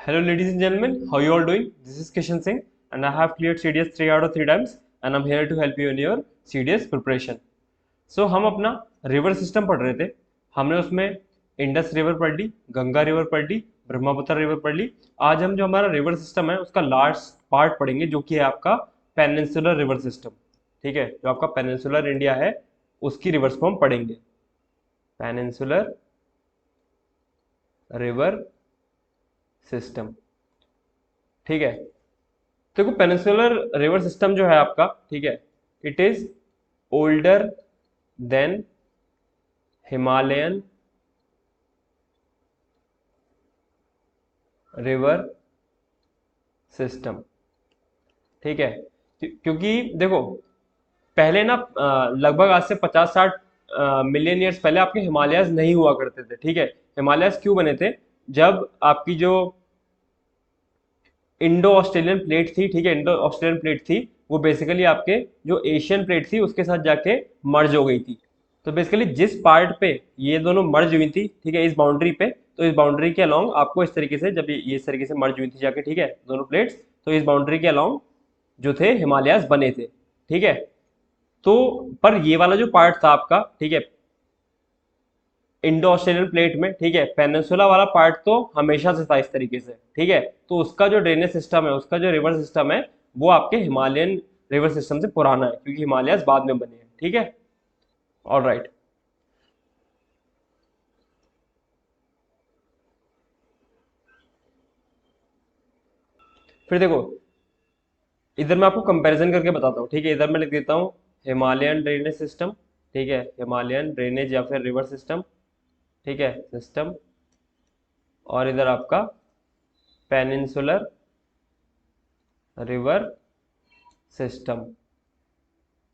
Hello, ladies and gentlemen. How you all doing? This is Kishan Singh, and I have cleared CDS 3 out of 3 times, and I'm here to help you in your CDS preparation. So हम अपना river system पढ़ रहे थे. हमने उसमें Indus river पढ़ ली, Ganga river पढ़ ली, Brahmaputra river पढ़ ली. आज हम जो हमारा रिवर सिस्टम है उसका लास्ट पार्ट पढ़ेंगे, जो कि है आपका पेनिनसुलर रिवर सिस्टम. ठीक है, जो आपका पेनिनसुलर इंडिया है उसकी रिवर्स को हम पढ़ेंगे. Peninsular river system. ठीक है, देखो पेनिनसुलर रिवर सिस्टम जो है आपका, ठीक है, it is older than Himalayan river system. ठीक है, क्योंकि देखो पहले ना लगभग आज से 50-60 मिलियन ईयर्स पहले आपके हिमालयस नहीं हुआ करते थे. ठीक है, हिमालयस क्यों बने थे? जब आपकी जो इंडो ऑस्ट्रेलियन प्लेट थी, ठीक है, इंडो ऑस्ट्रेलियन प्लेट थी, वो बेसिकली आपके जो एशियन प्लेट थी उसके साथ जाके मर्ज हो गई थी. तो बेसिकली जिस पार्ट पे ये दोनों मर्ज हुई थी, ठीक है, इस बाउंड्री पे, तो इस बाउंड्री के अलोंग आपको इस तरीके से, जब ये इस तरीके से मर्ज हुई थी जाके, ठीक है, दोनों प्लेट्स, तो इस बाउंड्री के अलोंग जो थे हिमालयस बने थे. ठीक है, तो पर ये वाला जो पार्ट था आपका, ठीक है, इंडो ऑस्ट्रेलियन प्लेट में, ठीक है, पेनिनसुला वाला पार्ट तो हमेशा से था इस तरीके से. ठीक है, तो उसका जो ड्रेनेज सिस्टम है, उसका जो रिवर सिस्टम है, वो आपके हिमालयन रिवर सिस्टम से पुराना है, क्योंकि हिमालयस बाद में बने हैं. ठीक है, ऑल राइट. फिर देखो इधर मैं आपको कंपैरिजन करके बताता हूँ. ठीक है, इधर मैं लिख देता हूँ हिमालयन ड्रेनेज सिस्टम. ठीक है, हिमालयन ड्रेनेज या फिर रिवर सिस्टम. ठीक है, सिस्टम. और इधर आपका पेनिनसुलर रिवर सिस्टम.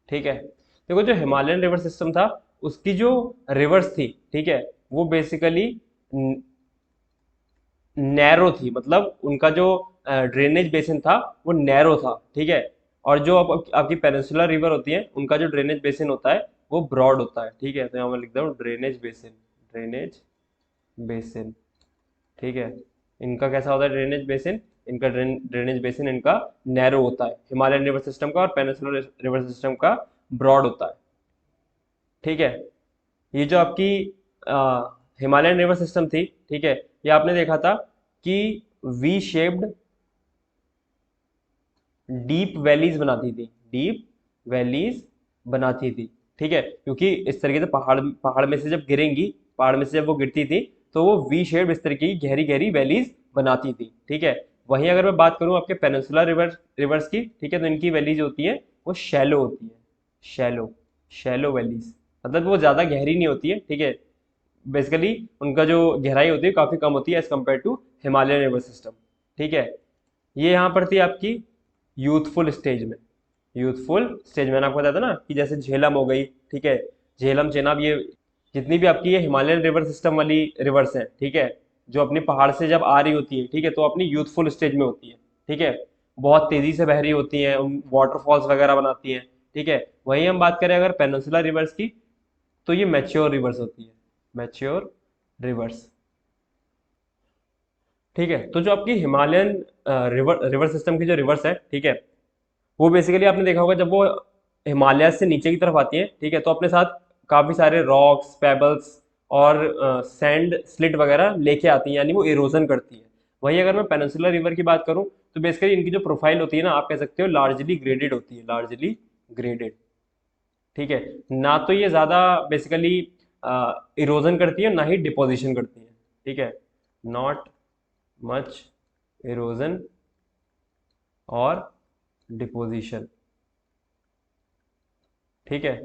ठीक है, देखो जो हिमालयन रिवर सिस्टम था उसकी जो रिवर्स थी, ठीक है, वो बेसिकली नैरो थी. मतलब उनका जो ड्रेनेज बेसिन था वो नैरो था. ठीक है, और जो आपकी पेनिनसुलर रिवर होती है उनका जो ड्रेनेज बेसिन होता है वो ब्रॉड होता है. ठीक है, तो यहाँ मैं लिखता हूँ ड्रेनेज बेसिन. Drainage basin. ठीक है, इनका कैसा होता है ड्रेनेज बेसिन? इनका ड्रेनेज बेसिन इनका नैरो होता है, हिमालयन रिवर सिस्टम का, और पेनिनसुलर रिवर सिस्टम का ब्रॉड होता है. ठीक है, ये जो आपकी हिमालयन रिवर सिस्टम थी, ठीक है, ये आपने देखा था कि वी शेप्ड डीप वैलीज बनाती थी. डीप वैलीज बनाती थी. ठीक है, क्योंकि इस तरीके से पहाड़ पहाड़ में से जब गिरेंगी, पहाड़ में से जब वो गिरती थी तो वो वी शेप इस तरीके की गहरी गहरी वैलीज बनाती थी. ठीक है, वहीं अगर मैं बात करूं आपके पेनिनसुलर रिवर्स की, ठीक है, तो इनकी वैलीज होती है वो शैलो होती है. Shallow, shallow valleys. मतलब वो ज़्यादा गहरी नहीं होती है. ठीक है, बेसिकली उनका जो गहराई होती है काफ़ी कम होती है as compare to Himalayan river system. ठीक है, ये यहाँ पर थी आपकी यूथफुल स्टेज में. यूथफुल स्टेज मैंने आपको बताया था ना कि जैसे झेलम हो गई, ठीक है, झेलम, चेनाब, ये जितनी भी आपकी ये हिमालयन रिवर सिस्टम वाली रिवर्स हैं, ठीक है, जो अपने पहाड़ से जब आ रही होती है, ठीक है, तो अपनी यूथफुल स्टेज में होती है. ठीक है, बहुत तेज़ी से बह रही होती हैं, वाटरफॉल्स वगैरह बनाती हैं. ठीक है, वहीं हम बात करें अगर पेनिनसुलर रिवर्स की, तो ये मैच्योर रिवर्स होती है. Mature reverse. ठीक है, तो जो आपकी हिमालयन रिवर सिस्टम की जो रिवर्स है, ठीक है, वो बेसिकली आपने देखा होगा जब वो हिमालय से नीचे की तरफ आती है, ठीक है, तो अपने साथ काफ़ी सारे रॉक्स, पेबल्स और सैंड स्लिट वगैरह लेके आती हैं, यानी वो इरोजन करती है. वहीं अगर मैं पेनिनसुलर रिवर की बात करूं तो बेसिकली इनकी जो प्रोफाइल होती है ना, आप कह सकते हो लार्जली ग्रेडेड होती है. Largely graded. ठीक है, ना तो ये ज़्यादा बेसिकली इरोजन करती है, ना ही डिपोजिशन करती है. ठीक है, नॉट मच इरोजन और डिपोजिशन. ठीक है,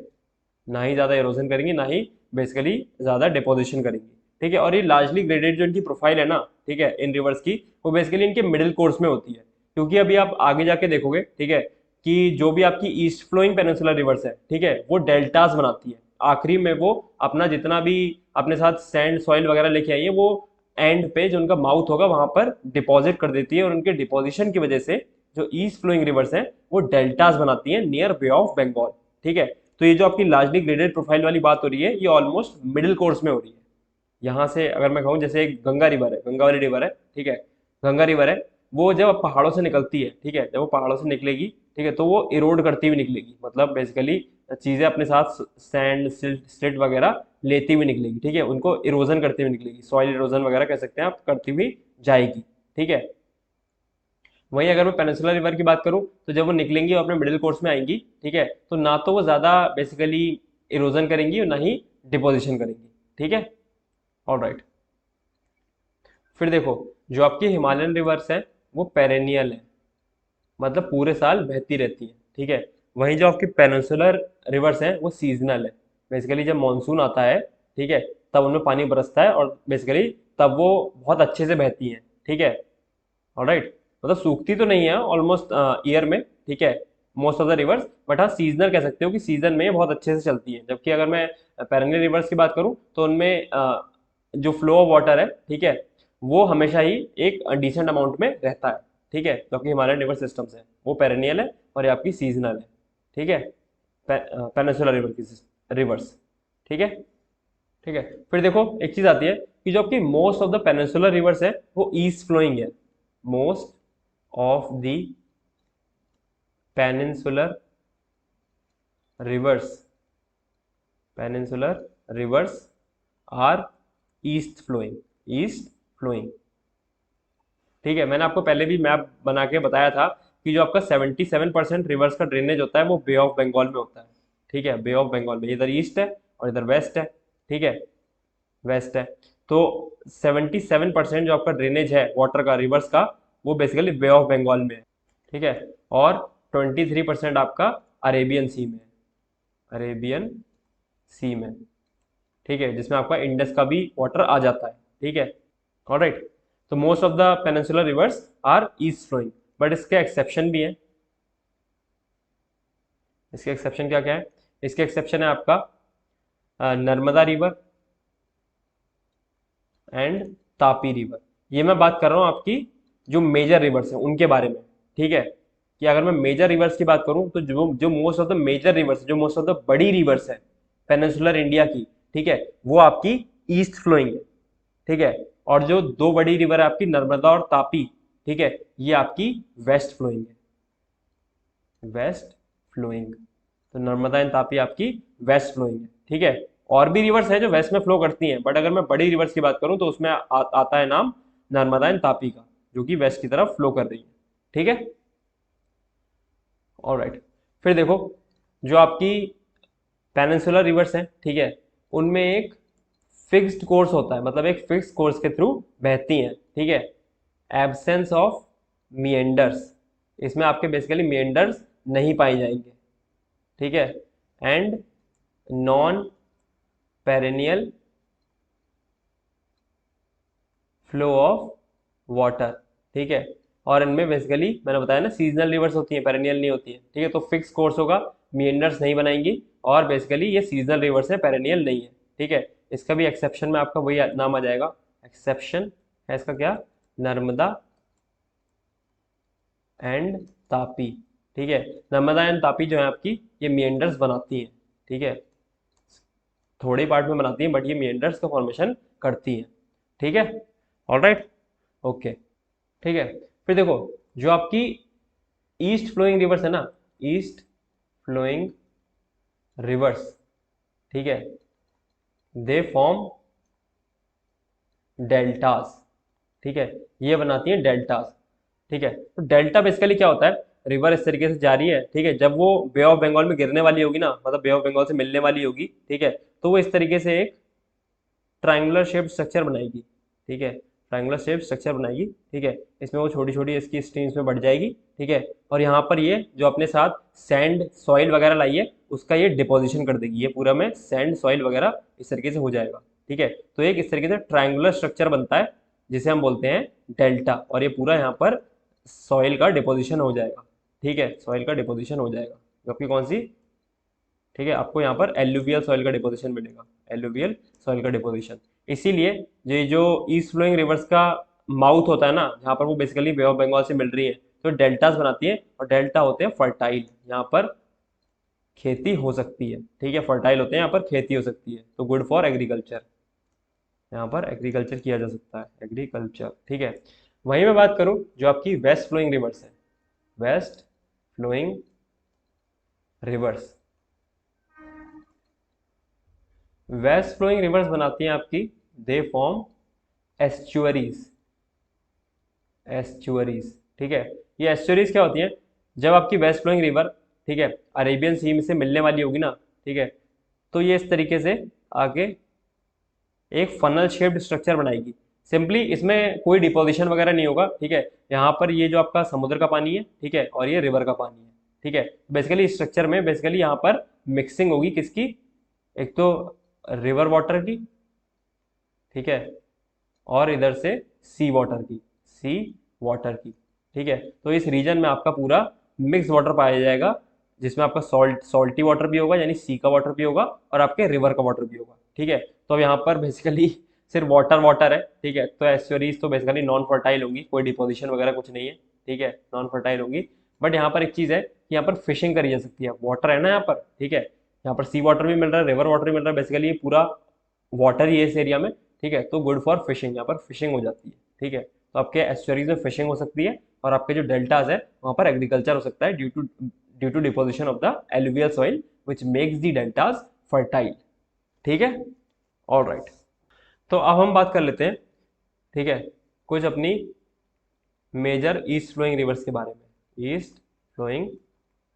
ना ही ज़्यादा इरोजन करेंगी, ना ही बेसिकली ज़्यादा डिपोजिशन करेंगी. ठीक है, और ये लार्जली ग्रेडेड जो इनकी प्रोफाइल है ना, ठीक है, इन रिवर्स की, वो बेसिकली इनके मिडिल कोर्स में होती है. क्योंकि अभी आप आगे जाके देखोगे, ठीक है, कि जो भी आपकी ईस्ट फ्लोइंग पेनिनसुलर रिवर्स है, ठीक है, वो डेल्टास बनाती है. आखिरी में वो अपना जितना भी अपने साथ सैंड सॉइल वगैरह लेके आई है, वो एंड पे जो उनका माउथ होगा वहां पर डिपॉजिट कर देती है, और उनके डिपोजिशन की वजह से जो ईस्ट फ्लोइंग रिवर्स हैं वो डेल्टास बनाती हैं नियर बे ऑफ बंगाल. ठीक है, तो ये जो आपकी लार्जली ग्रेडेड प्रोफाइल वाली बात हो रही है, ये ऑलमोस्ट मिडिल कोर्स में हो रही है. यहाँ से अगर मैं कहूँ जैसे एक गंगा रिवर है, गंगा वाली रिवर है, ठीक है, गंगा रिवर है, वो जब पहाड़ों से निकलती है, ठीक है, जब वो पहाड़ों से निकलेगी, ठीक है, तो वो इरोड करती हुई निकलेगी, मतलब बेसिकली चीजें अपने साथ सैंड सिल्ट वगैरह लेती हुई निकलेगी, ठीक है, उनको इरोजन करती हुई निकलेगी, सॉइल इरोजन वगैरह कह सकते हैं आप, करती हुई जाएगी, ठीक है। वहीं अगर मैं पेनिनसुलर रिवर की बात करूं, तो जब वो निकलेंगी और अपने मिडिल कोर्स में आएंगी, ठीक है, तो ना तो वो ज़्यादा बेसिकली इरोजन करेंगी और ना ही डिपोजिशन करेंगी, ठीक है। All right. फिर देखो, जो आपकी हिमालयन रिवर्स है वो पेरेनियल है, मतलब पूरे साल बहती रहती है, ठीक है। वहीं जो आपकी पेनिनसुलर रिवर्स हैं वो सीजनल है, बेसिकली जब मानसून आता है, ठीक है, तब उनमें पानी बरसता है और बेसिकली तब वो बहुत अच्छे से बहती हैं, ठीक है। ऑलराइट, मतलब सूखती तो नहीं है ऑलमोस्ट ईयर में, ठीक है, most of the reverse, but हाँ सीजनल कह सकते हो कि सीजन में ये बहुत अच्छे से चलती है। जबकि अगर मैं पेरेनियल रिवर्स की बात करूँ तो उनमें जो फ्लो ऑफ वाटर है, ठीक है, वो हमेशा ही एक डिसेंट अमाउंट में रहता है, ठीक है। जो कि हिमालयन रिवर सिस्टम्स है वो पेरेनियल है और ये आपकी सीजनल है, ठीक है, पेनिनसुलर रिवर की रिवर्स, ठीक है। ठीक है, फिर देखो एक चीज आती है कि जो आपकी most of the peninsular rivers है वो ईस्ट फ्लोइंग है, most of the peninsular rivers, peninsular rivers are east flowing, east flowing, ठीक है। मैंने आपको पहले भी मैप बना के बताया था कि जो आपका 77% रिवर्स का ड्रेनेज होता है वो बे ऑफ बंगाल में होता है, ठीक है, बे ऑफ बंगाल में, इधर ईस्ट है और इधर वेस्ट है, ठीक है, वेस्ट है। तो 77% जो आपका ड्रेनेज है वाटर का रिवर्स का वो बेसिकली बे ऑफ बंगाल में है, ठीक है, और 23% आपका अरेबियन सी में है, अरेबियन सी में, ठीक है, जिसमें आपका इंडस का भी वाटर आ जाता है, ठीक है। ऑलराइट, तो most of the peninsular rivers are east flowing, but इसके एक्सेप्शन भी हैं। इसके एक्सेप्शन क्या क्या है? इसके एक्सेप्शन है आपका Narmada river and Tapi river. ये मैं बात कर रहा हूँ आपकी जो मेजर रिवर्स हैं उनके बारे में, ठीक है, कि अगर मैं मेजर रिवर्स की बात करूँ तो जो जो most of the major rivers, जो मोस्ट ऑफ द बड़ी रिवर्स है पेनिनसुलर इंडिया की, ठीक है, वो आपकी ईस्ट फ्लोइंग है, ठीक है, और जो दो बड़ी रिवर है आपकी नर्मदा और तापी, ठीक है, ये आपकी वेस्ट फ्लोइंग है, वेस्ट फ्लोइंग। तो नर्मदा एंड तापी आपकी वेस्ट फ्लोइंग है, ठीक है। और भी रिवर्स है जो वेस्ट में फ्लो करती हैं, बट अगर मैं बड़ी रिवर्स की बात करूं तो उसमें आता है नाम नर्मदा एंड तापी का, जो कि वेस्ट की तरफ फ्लो कर रही है, ठीक है। ऑलराइट, फिर देखो जो आपकी पेनिनसुलर रिवर्स है, ठीक है, उनमें एक फिक्स्ड कोर्स होता है, मतलब एक फिक्स्ड कोर्स के थ्रू बहती हैं, ठीक है, एब्सेंस ऑफ मिएंडर्स, इसमें आपके बेसिकली मिएंडर्स नहीं पाए जाएंगे, ठीक है, and non perennial flow of water, ठीक है। और इनमें बेसिकली मैंने बताया ना सीजनल रिवर्स होती है, पेरेनियल नहीं होती है, ठीक है, तो फिक्स कोर्स होगा, मिएंडर्स नहीं बनाएंगी, और बेसिकली ये सीजनल रिवर्स है, पेरेनियल नहीं है, ठीक है। इसका भी एक्सेप्शन में आपका वही नाम आ जाएगा, एक्सेप्शन है इसका क्या, नर्मदा एंड तापी, ठीक है। नर्मदा एंड तापी जो है आपकी ये मिएंडर्स बनाती हैं, ठीक है, थोड़े पार्ट में बनाती हैं बट ये मिएंडर्स का फॉर्मेशन करती हैं, ठीक है। ऑलराइट, ओके, ठीक है। फिर देखो जो आपकी ईस्ट फ्लोइंग रिवर्स है ना, ईस्ट फ्लोइंग रिवर्स, ठीक है, दे फॉर्म डेल्टास, ठीक है, ये बनाती है डेल्टास, ठीक है। तो डेल्टा बेसिकली क्या होता है, रिवर इस तरीके से जा रही है, ठीक है, जब वो बे ऑफ बंगाल में गिरने वाली होगी ना, मतलब बे ऑफ बंगाल से मिलने वाली होगी, ठीक है, तो वो इस तरीके से एक ट्राइंगुलर शेप स्ट्रक्चर बनाएगी, ठीक है, ट्राइंगुलर शेप स्ट्रक्चर बनाएगी, ठीक है, इसमें वो छोटी छोटी इसकी स्ट्रीम्स में बढ़ जाएगी, ठीक है, और यहाँ पर ये जो अपने साथ सैंड सॉइल वगैरह लाई है उसका ये डिपोजिशन कर देगी, ये पूरा में सैंड सॉइल वगैरह इस तरीके से हो जाएगा, ठीक है। तो एक इस तरीके से ट्राइंगुलर स्ट्रक्चर बनता है जिसे हम बोलते हैं डेल्टा, और ये पूरा यहाँ पर सॉइल का डिपोजिशन हो जाएगा, ठीक है, सॉइल का डिपोजिशन हो जाएगा, जो आपकी कौन सी, ठीक है, आपको यहाँ पर एलुवियल सॉइल का डिपोजिशन मिलेगा, एलुवियल सॉइल का डिपोजिशन। इसीलिए ये जो ईस्ट फ्लोइंग रिवर्स का माउथ होता है ना, जहाँ पर वो बेसिकली बे ऑफ बंगाल से मिल रही है, तो डेल्टास बनाती है, और डेल्टा होते हैं फर्टाइल, यहाँ पर खेती हो सकती है, ठीक है, फर्टाइल होते हैं, यहाँ पर खेती हो सकती है, तो गुड फॉर एग्रीकल्चर, यहाँ पर एग्रीकल्चर किया जा सकता है, एग्रीकल्चर, ठीक है। वहीं मैं बात करूं जो आपकी वेस्ट फ्लोइंग रिवर्स है, west flowing rivers, west flowing rivers बनाती हैं आपकी, दे फॉर्म एस्चुअरीज, एस्चुअरीज, ठीक है। ये एस्चुअरीज क्या होती हैं, जब आपकी वेस्ट फ्लोइंग रिवर, ठीक है, अरेबियन सी में से मिलने वाली होगी ना, ठीक है, तो ये इस तरीके से आगे एक फनल शेप्ड स्ट्रक्चर बनाएगी। सिंपली इसमें कोई डिपोजिशन वगैरह नहीं होगा, ठीक है। यहाँ पर ये जो आपका समुद्र का पानी है, ठीक है, और ये रिवर का पानी है, ठीक है। बेसिकली स्ट्रक्चर में बेसिकली यहाँ पर मिक्सिंग होगी किसकी, एक तो रिवर वाटर की, ठीक है, और इधर से सी वाटर की, सी वाटर की, ठीक है। तो इस रीजन में आपका पूरा मिक्स वाटर पाया जाएगा, जिसमें आपका सॉल्टी वाटर भी होगा, यानी सी का वाटर भी होगा, और आपके रिवर का वाटर भी होगा, ठीक है। तो अब यहाँ पर बेसिकली सिर्फ वाटर वाटर है, ठीक है। तो एस्चुअरीज तो बेसिकली नॉन फर्टाइल होंगी, कोई डिपोजिशन वगैरह कुछ नहीं है, ठीक है, नॉन फर्टाइल होंगी। बट यहाँ पर एक चीज़ है कि यहाँ पर फिशिंग करी जा सकती है, वाटर है ना यहाँ पर, ठीक है। यहाँ पर सी वाटर भी मिल रहा है, रिवर वाटर भी मिल रहा है, बेसिकली ये पूरा वाटर ही है इस एरिया में, ठीक है। तो गुड फॉर फिशिंग, यहाँ पर फिशिंग हो जाती है, ठीक है। तो आपके एस्चुअरीज में फिशिंग हो सकती है, और आपके जो डेल्टाज है वहाँ पर एग्रीकल्चर हो सकता है, due to deposition of the alluvial soil which makes the deltas fertile, ठीक है। ऑल राइट, तो अब हम बात कर लेते हैं, ठीक है, कुछ अपनी मेजर ईस्ट फ्लोइंग रिवर्स के बारे में, ईस्ट फ्लोइंग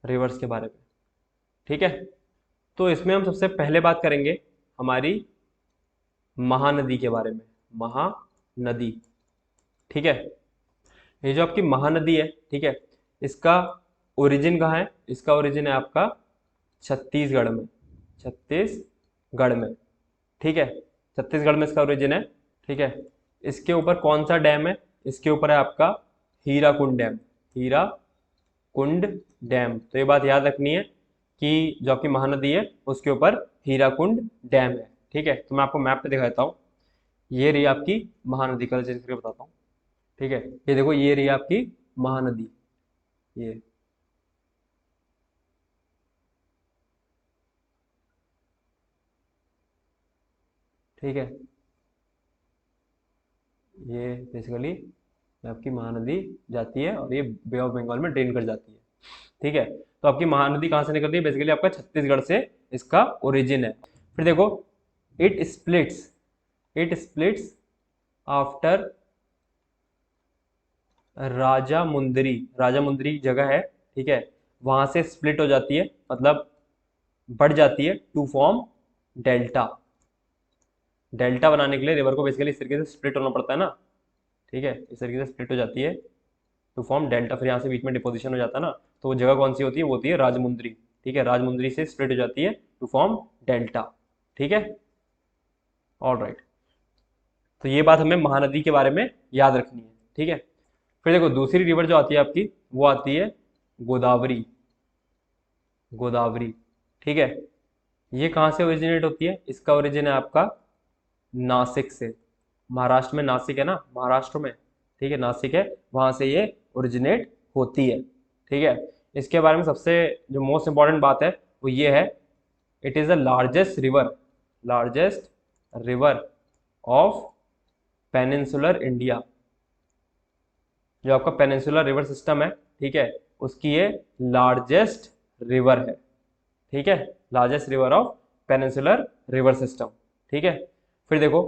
रिवर्स के बारे में, ठीक है। तो इसमें हम सबसे पहले बात करेंगे हमारी महानदी के बारे में, महानदी, ठीक है। ये जो आपकी महानदी है, ठीक है, इसका ओरिजिन कहाँ है, इसका ओरिजिन है आपका छत्तीसगढ़ में, छत्तीसगढ़ में, ठीक है, छत्तीसगढ़ में इसका ओरिजिन है, ठीक है। इसके ऊपर कौन सा डैम है, इसके ऊपर है आपका हीराकुंड डैम, हीराकुंड डैम। तो ये बात याद रखनी है कि जो आपकी महानदी है उसके ऊपर हीराकुंड डैम है, ठीक है। तो मैं आपको मैप पे दिखा देता हूँ, ये रही आपकी महानदी, कलर चेंज करके बताता हूँ, ठीक है। ये देखो, ये रही आपकी महानदी, ये, ठीक है, ये बेसिकली आपकी महानदी जाती है और ये बे ऑफ बंगाल में ड्रेन कर जाती है, ठीक है। तो आपकी महानदी कहाँ से निकलती है, बेसिकली आपका छत्तीसगढ़ से इसका ओरिजिन है। फिर देखो, it splits, it splits after Rajahmundry, Rajahmundry जगह है, ठीक है, वहां से स्प्लिट हो जाती है, मतलब बढ़ जाती है टू फॉर्म डेल्टा। डेल्टा बनाने के लिए रिवर को बेसिकली इस तरीके से स्प्लिट होना पड़ता है ना, ठीक है, इस तरीके से स्प्लिट हो जाती है टू फॉर्म डेल्टा, फिर यहाँ से बीच में डिपोजिशन हो जाता है ना, तो वो जगह कौन सी होती है, वो होती है राजमुंदरी, ठीक है, राजमुंदरी से स्प्लिट हो जाती है टू फॉर्म डेल्टा, ठीक है। ऑल राइट, तो ये बात हमें महानदी के बारे में याद रखनी है, ठीक है। फिर देखो, दूसरी रिवर जो आती है आपकी, वो आती है गोदावरी, गोदावरी, ठीक है। ये कहाँ से ओरिजिनेट होती है, इसका ओरिजिन है आपका नासिक से, महाराष्ट्र में नासिक है ना, महाराष्ट्र में, ठीक है, नासिक है, वहां से ये ओरिजिनेट होती है, ठीक है। इसके बारे में सबसे जो मोस्ट इंपॉर्टेंट बात है वो ये है, it is the largest river, largest river of peninsular India, जो आपका पेनिनसुलर रिवर सिस्टम है, ठीक है, उसकी ये लार्जेस्ट रिवर है, ठीक है, largest river of peninsular river system, ठीक है। फिर देखो,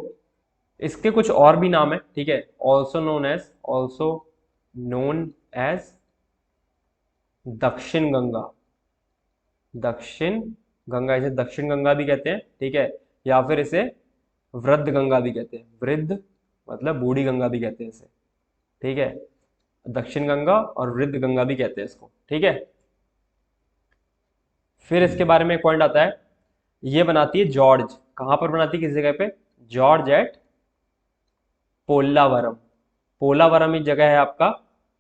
इसके कुछ और भी नाम है, ठीक है, also known as, also known as Dakshin Ganga, दक्षिण गंगा, इसे दक्षिण गंगा भी कहते हैं, ठीक है, या फिर इसे वृद्ध गंगा भी कहते हैं, वृद्ध मतलब बूढ़ी गंगा भी कहते हैं इसे, ठीक है, दक्षिण गंगा और वृद्ध गंगा भी कहते हैं इसको, ठीक है। फिर इसके बारे में एक पॉइंट आता है, ये बनाती है जॉर्ज, कहां पर बनाती है, किस जगह पे, जॉर्ज एट पोल्लावरम, पोलावरम एक जगह है आपका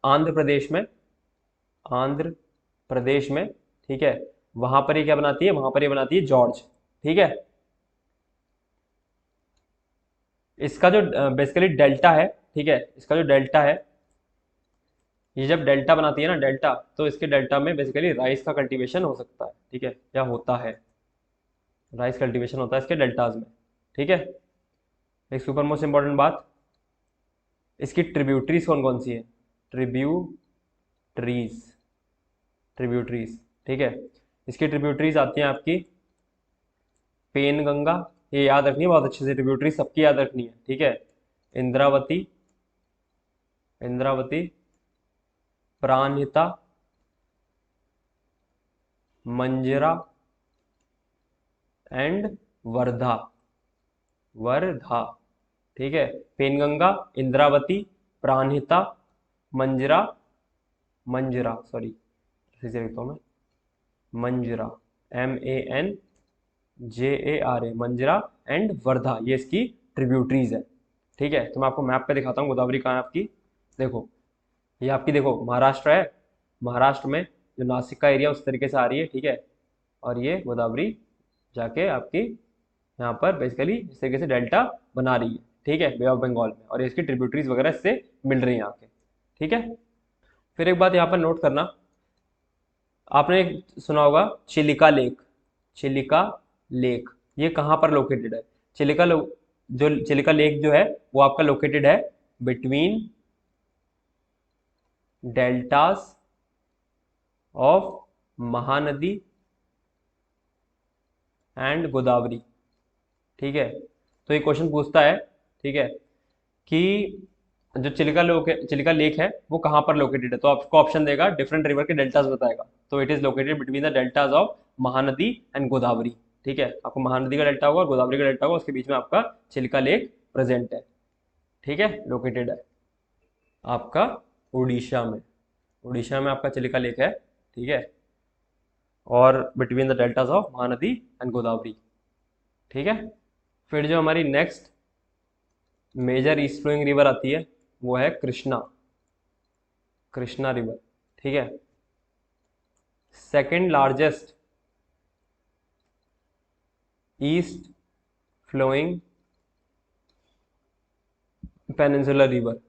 आंध्र प्रदेश में, आंध्र प्रदेश में, ठीक है, वहां पर ये क्या बनाती है, वहां पर ये बनाती है जॉर्ज, ठीक है। इसका जो बेसिकली डेल्टा है, ठीक है, इसका जो डेल्टा है, ये जब डेल्टा बनाती है ना, डेल्टा, तो इसके डेल्टा में बेसिकली राइस का कल्टीवेशन हो सकता है, ठीक है, या होता है, राइस कल्टीवेशन होता है इसके डेल्टाज में, ठीक है। एक सुपर मोस्ट इंपॉर्टेंट बात, इसकी ट्रिब्यूटरीज कौन कौन सी है? ट्रिब्यूटरीज, ट्रिब्यूटरीज, ठीक है। इसकी ट्रिब्यूटरीज आती हैं आपकी पेन गंगा, ये याद रखनी है बहुत अच्छे से, ट्रिब्यूटरी सबकी याद रखनी है, ठीक है। इंद्रावती, इंद्रावती, प्राणहिता, मंजरा एंड वर्धा, वर्धा, ठीक है। पेनगंगा, इंद्रावती, प्राणहिता, मंजरा, मंजरा सॉरी इसी से लिखता हूँ मैं, मंजरा, MANJARA, मंजरा एंड वर्धा, ये इसकी ट्रिब्यूटरीज है, ठीक है। तो मैं आपको मैप पे दिखाता हूँ गोदावरी कहाँ है आपकी। देखो ये आपकी, देखो महाराष्ट्र है, महाराष्ट्र में जो नासिक का एरिया उस तरीके से आ रही है, ठीक है। और ये गोदावरी जाके आपकी यहाँ पर बेसिकली इस तरीके से डेल्टा बना रही है, ठीक है, बे ऑफ बंगाल में, और इसकी ट्रिब्यूटरीज वगैरह इससे मिल रही हैं यहाँ के, ठीक है। फिर एक बात यहाँ पर नोट करना, आपने सुना होगा चिलिका लेक, चिलिका लेक, ये कहाँ पर लोकेटेड है? जो चिलिका लेक जो है वो आपका लोकेटेड है between deltas of Mahanadi and Godavari, ठीक है। तो ये क्वेश्चन पूछता है, ठीक है, कि जो चिलिका लेक है वो कहाँ पर लोकेटेड है, तो आपको ऑप्शन देगा, डिफरेंट रिवर के डेल्टास बताएगा, तो it is located between the deltas of Mahanadi and Godavari, ठीक है। आपको महानदी का डेल्टा होगा और गोदावरी का डेल्टा होगा, उसके बीच में आपका चिलिका लेक प्रेजेंट है, ठीक है, लोकेटेड है आपका उड़ीसा में, उड़ीसा में आपका चिलिका लेक है, ठीक है, और between the deltas of Mahanadi and Godavari, ठीक है। फिर जो हमारी next major east flowing river आती है वो है कृष्णा, कृष्णा रिवर, ठीक है। Second largest east flowing peninsular river,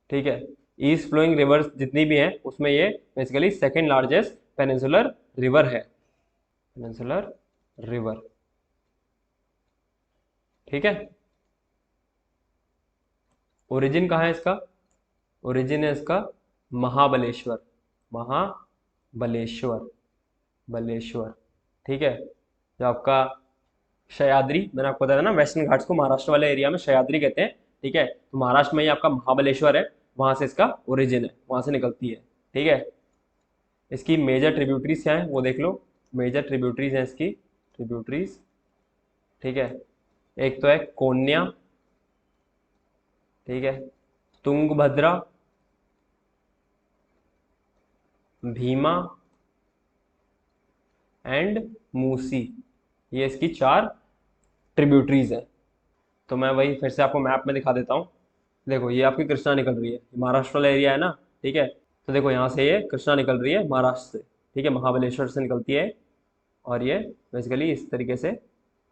ठीक है। ईस्ट फ्लोइंग रिवर्स जितनी भी हैं उसमें ये basically second largest peninsular river है, पेनिनसुलर रिवर, ठीक है। ओरिजिन कहाँ है इसका? ओरिजिन है इसका महाबलेश्वर, महाबलेश्वर, बलेश्वर, ठीक है। जो आपका सह्याद्री, मैंने आपको बताया ना वेस्टर्न घाट्स को महाराष्ट्र वाले एरिया में सह्याद्री कहते हैं, ठीक है। तो महाराष्ट्र में ही आपका महाबलेश्वर है, वहां से इसका ओरिजिन है, वहां से निकलती है, ठीक है। इसकी मेजर ट्रिब्यूटरीज क्या है वो देख लो, मेजर ट्रिब्यूटरीज हैं इसकी, ट्रिब्यूटरीज, ठीक है। एक तो है कोन्या, ठीक है, तुंगभद्रा, भीमा एंड मूसी, ये इसकी 4 ट्रिब्यूटरीज हैं। तो मैं वही फिर से आपको मैप में दिखा देता हूँ। देखो ये आपकी कृष्णा निकल रही है, महाराष्ट्र वाला एरिया है ना, ठीक है। तो देखो यहाँ से ये कृष्णा निकल रही है महाराष्ट्र से, ठीक है, महाबलेश्वर से निकलती है, और ये बेसिकली इस तरीके से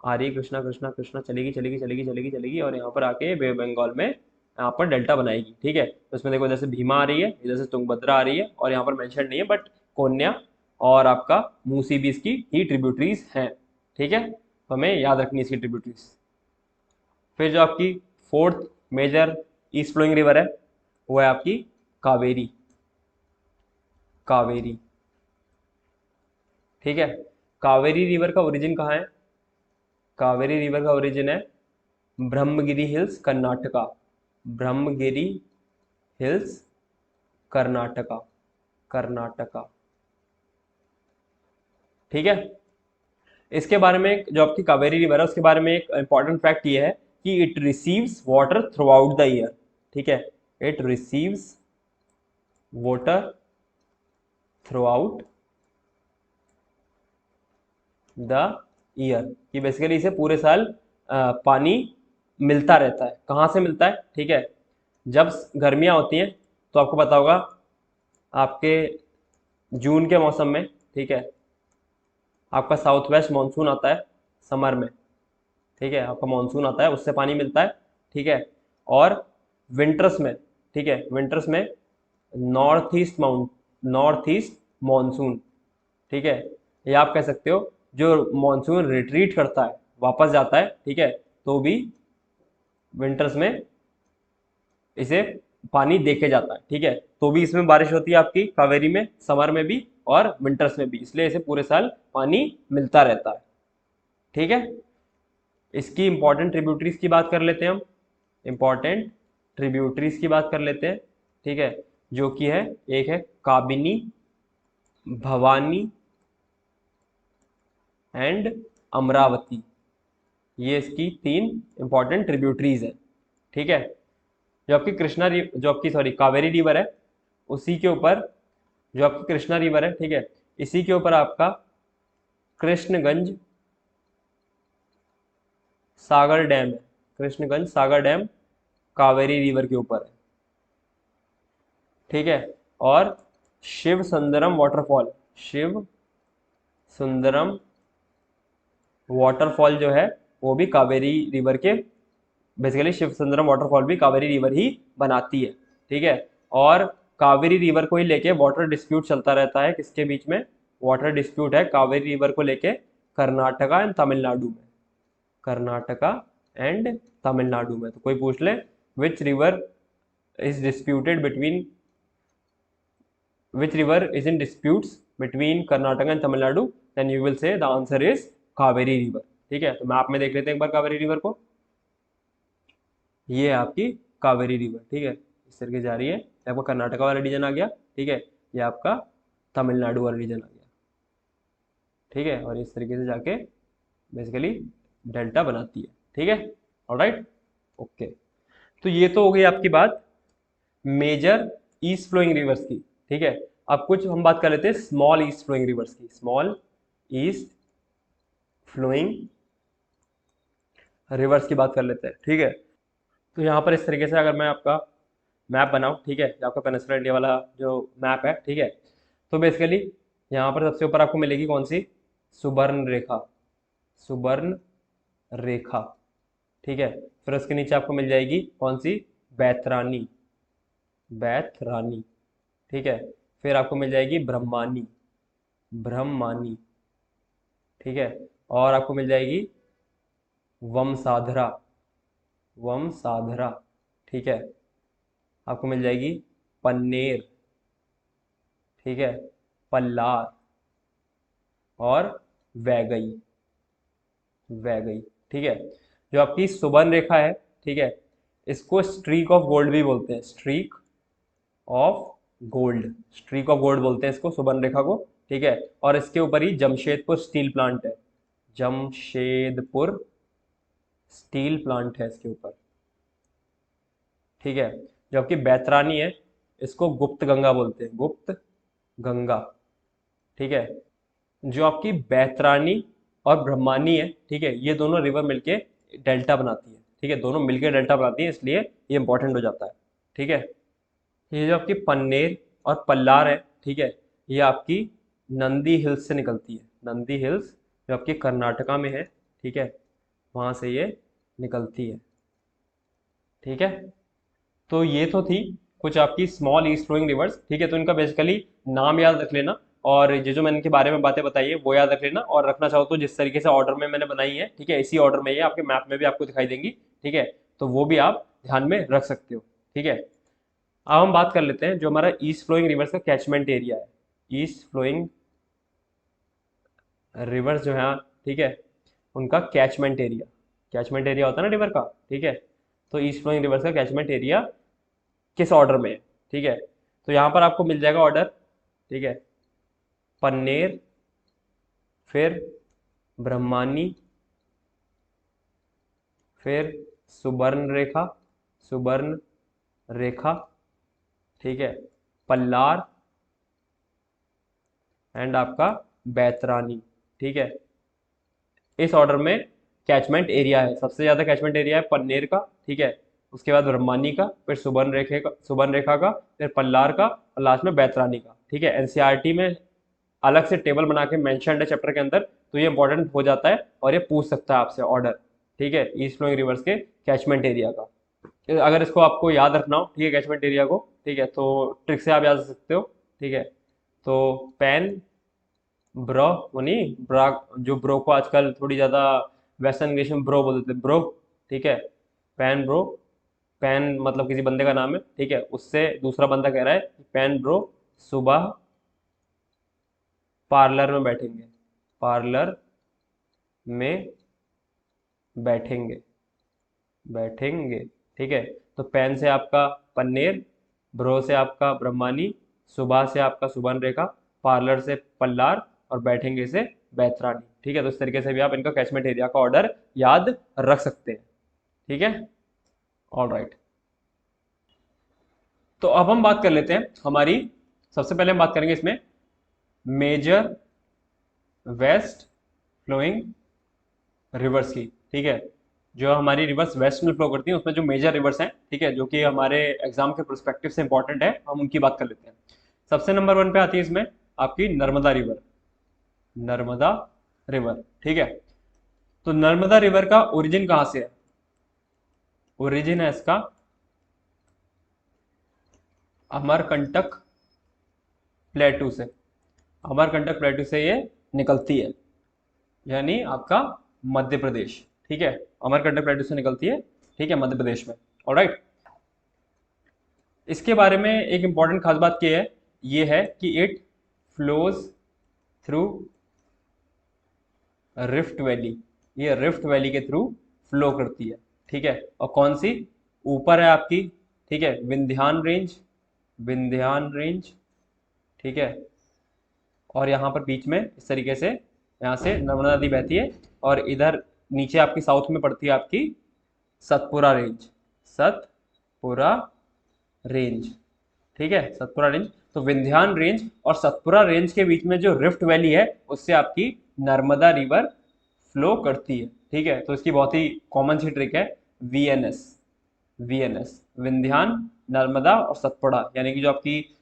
आ रही है, कृष्णा कृष्णा कृष्णा चलेगी चलेगी चलेगी चलेगी चलेगी, और यहाँ पर आके बे बंगाल में यहाँ पर डेल्टा बनाएगी, ठीक है। तो इसमें देखो जैसे भीमा आ रही है, इधर से तुंगभद्रा आ रही है, और यहाँ पर मेंशन नहीं है बट कोन्या और आपका मूसी भी इसकी ही ट्रिब्यूटरीज हैं, ठीक है। तो हमें याद रखनी है इसकी ट्रिब्यूटरीज। फिर जो आपकी fourth major east flowing river है वो है आपकी कावेरी, कावेरी, ठीक है। कावेरी रिवर का ओरिजिन कहाँ है? कावेरी रिवर का ओरिजिन है ब्रह्मगिरी हिल्स कर्नाटका, ब्रह्मगिरी हिल्स कर्नाटका, कर्नाटका, ठीक है। इसके बारे में जो आपकी कावेरी रिवर है उसके बारे में एक इंपॉर्टेंट फैक्ट ये है कि it receives water through out the year, ठीक है, it receives water through out the year, कि बेसिकली इसे पूरे साल पानी मिलता रहता है। कहाँ से मिलता है? ठीक है, जब गर्मियाँ होती हैं तो आपको पता होगा आपके जून के मौसम में, ठीक है, आपका साउथ वेस्ट मानसून आता है समर में, ठीक है, आपका मानसून आता है उससे पानी मिलता है, ठीक है। और विंटर्स में, ठीक है, विंटर्स में नॉर्थ ईस्ट मानसून, ठीक है, या आप कह सकते हो जो मानसून रिट्रीट करता है वापस जाता है, ठीक है, तो भी विंटर्स में इसे पानी देके जाता है, ठीक है। तो भी इसमें बारिश होती है आपकी कावेरी में, समर में भी और विंटर्स में भी, इसलिए इसे पूरे साल पानी मिलता रहता है, ठीक है। इसकी इंपॉर्टेंट ट्रिब्यूटरीज की बात कर लेते हैं हम, इंपॉर्टेंट ट्रिब्यूटरीज की बात कर लेते हैं, ठीक है। जो कि है, एक है काबिनी, भवानी एंड अमरावती, ये इसकी तीन इंपॉर्टेंट ट्रिब्यूटरीज है, ठीक है। जो आपकी जो आपकी सॉरी कावेरी रिवर है, उसी के ऊपर जो आपकी कृष्णा रिवर है, ठीक है, इसी के ऊपर आपका कृष्णगंज सागर डैम है। कृष्णगंज सागर डैम कावेरी रिवर के ऊपर है, ठीक है। और शिव सुंदरम वाटरफॉल, शिव सुंदरम वाटरफॉल जो है वो भी कावेरी रिवर के, बेसिकली शिव सुंदरम वाटरफॉल भी कावेरी रिवर ही बनाती है, ठीक है। और कावेरी रिवर को ही लेके वाटर डिस्प्यूट चलता रहता है, किसके बीच में वाटर डिस्प्यूट है कावेरी रिवर को लेके, कर्नाटका एंड तमिलनाडु में, कर्नाटका एंड तमिलनाडु में। तो कोई पूछ ले which river is disputed between, which river is in disputes between Karnataka and Tamil Nadu, then you will say the answer is Kaveri river, ठीक है। तो मैप में देख लेते हैं एक बार कावेरी रिवर को, ये है आपकी कावेरी रिवर, ठीक है, इस तरीके जा रही है। ये आपका कर्नाटका वाला रीजन आ गया, ठीक है, ये आपका तमिलनाडु वाला रीजन आ गया, ठीक है। और इस तरीके से जाके बेसिकली डेल्टा बनाती है, ठीक है, ऑलराइट, ओके। तो ये तो हो गई आपकी बात मेजर ईस्ट फ्लोइंग रिवर्स की, ठीक है। अब कुछ हम बात कर लेते हैं स्मॉल ईस्ट फ्लोइंग रिवर्स की, स्मॉल ईस्ट फ्लोइंग रिवर्स की बात कर लेते हैं, ठीक है। तो यहाँ पर इस तरीके से अगर मैं आपका मैप बनाऊँ, ठीक है, जो आपका पेनिनसुला इंडिया वाला जो मैप है, ठीक है, तो बेसिकली यहाँ पर सबसे ऊपर आपको मिलेगी कौन सी, सुबर्ण रेखा, सुबर्ण रेखा, ठीक है। फिर उसके नीचे आपको मिल जाएगी कौन सी, बैतरानी, बैतरानी, ठीक है। फिर आपको मिल जाएगी ब्रह्मानी, ब्रह्मानी, ठीक है। और आपको मिल जाएगी वमसाधरा, वमसाधरा, ठीक है। आपको मिल जाएगी पन्नेर, ठीक है, पल्लार और वैगई, वैगई, ठीक है। जो आपकी सुबर्ण रेखा है, ठीक है, इसको स्ट्रीक ऑफ गोल्ड भी बोलते हैं, streak of gold, streak of gold बोलते हैं इसको, सुबर्ण रेखा को, ठीक है। और इसके ऊपर ही जमशेदपुर स्टील प्लांट है, जमशेदपुर स्टील प्लांट है इसके ऊपर, ठीक है। जो आपकी बैतरानी है, इसको गुप्त गंगा बोलते हैं, गुप्त गंगा, ठीक है। जो आपकी बैतरानी और ब्रह्मानी है, ठीक है, ये दोनों रिवर मिलके डेल्टा बनाती है, ठीक है, दोनों मिलके डेल्टा बनाती है, इसलिए ये इंपॉर्टेंट हो जाता है, ठीक है। ये जो आपकी पन्नेर और पल्लार है, ठीक है, ये आपकी नंदी हिल्स से निकलती है, नंदी हिल्स जो आपकी कर्नाटका में है, ठीक है, वहाँ से ये निकलती है, ठीक है। तो ये तो थी कुछ आपकी स्मॉल ईस्ट फ्लोइंग रिवर्स, ठीक है। तो इनका बेसिकली नाम याद रख लेना, और ये जो मैंने इनके बारे में बातें बताई है वो याद रख लेना, और रखना चाहो तो जिस तरीके से ऑर्डर में मैंने बनाई है, ठीक है, इसी ऑर्डर में ये आपके मैप में भी आपको दिखाई देंगी, ठीक है, तो वो भी आप ध्यान में रख सकते हो, ठीक है। अब हम बात कर लेते हैं जो हमारा ईस्ट फ्लोइंग रिवर्स का कैचमेंट एरिया है, ईस्ट फ्लोइंग रिवर्स जो है, ठीक है, उनका कैचमेंट एरिया, कैचमेंट एरिया होता है ना रिवर का, ठीक है। तो ईस्ट फ्लोइंग रिवर्स का कैचमेंट एरिया किस ऑर्डर में है, ठीक है। तो यहाँ पर आपको मिल जाएगा ऑर्डर, ठीक है, पन्नेर, फिर ब्रह्मानी, फिर सुबर्ण रेखा, सुबर्ण रेखा, ठीक है, पल्लार एंड आपका बैतरानी, ठीक है। इस ऑर्डर में कैचमेंट एरिया है, सबसे ज़्यादा कैचमेंट एरिया है पन्नेर का, ठीक है, उसके बाद ब्रह्मानी का, फिर सुबर्ण रेखा का, फिर पल्लार का, और लास्ट में बैतरानी का, ठीक है। एनसीईआरटी में अलग से टेबल बना के मैंशनड है चैप्टर के अंदर, तो ये इंपॉर्टेंट हो जाता है और ये पूछ सकता है आपसे ऑर्डर, ठीक है, ईस्ट फ्लोइंग रिवर्स के कैचमेंट एरिया का। अगर इसको आपको याद रखना हो, ठीक है, कैचमेंट एरिया को, ठीक है, तो ट्रिक से आप याद रख सकते हो, ठीक है। तो पेन ब्रो वनी ब्रा, जो ब्रो को आजकल थोड़ी ज़्यादा वेस्टर्न इंग्लिश में ब्रो बोल देते हैं, ब्रो, ठीक है, पैन ब्रो, पेन मतलब किसी बंदे का नाम है, ठीक है, उससे दूसरा बंदा कह रहा है पेन ब्रो सुबह पार्लर में बैठेंगे, पार्लर में बैठेंगे, बैठेंगे, ठीक है। तो पेन से आपका पन्नेर, ब्रो से आपका ब्रह्मानी, सुबह से आपका सुबन रेखा, पार्लर से पल्लार और बैठेंगे से बैतरानी, ठीक है। तो इस तरीके से भी आप इनका कैचमेंट एरिया का ऑर्डर याद रख सकते हैं, ठीक है। ऑल राइट, तो अब हम बात कर लेते हैं हमारी, सबसे पहले हम बात करेंगे इसमें मेजर वेस्ट फ्लोइंग रिवर्स की, ठीक है। जो हमारी रिवर्स वेस्ट में फ्लो करती है उसमें जो मेजर रिवर्स हैं, ठीक है, जो कि हमारे एग्जाम के प्रोस्पेक्टिव से इंपॉर्टेंट है, हम उनकी बात कर लेते हैं। सबसे नंबर 1 पे आती है इसमें आपकी नर्मदा रिवर, नर्मदा रिवर, ठीक है। तो नर्मदा रिवर का ओरिजिन कहां से है? ओरिजिन है इसका अमरकंटक प्लेटू से, अमरकंटक प्लेटू से ये निकलती है, यानी आपका मध्य प्रदेश, ठीक है। अमरकंटक प्लेटू से निकलती है, ठीक है, मध्य प्रदेश में। ऑलराइट, इसके बारे में एक इंपॉर्टेंट खास बात ये है कि it flows through rift valley, ये रिफ्ट वैली के थ्रू फ्लो करती है, ठीक है। और कौन सी? ऊपर है आपकी, ठीक है, विंध्यान रेंज, विंध्यान रेंज, ठीक है। और यहाँ पर बीच में इस तरीके से यहाँ से नर्मदा नदी बहती है, और इधर नीचे आपकी साउथ में पड़ती है आपकी सतपुरा रेंज, सतपुरा रेंज, ठीक है, सतपुरा रेंज। तो विंध्यान रेंज और सतपुरा रेंज के बीच में जो रिफ्ट वैली है उससे आपकी नर्मदा रिवर फ्लो करती है, ठीक है। तो इसकी बहुत ही कॉमन सी ट्रिक है वीएनएस, वीएनएस, विंध्यान, नर्मदा और सतपुड़ा, यानी कि जो आपकी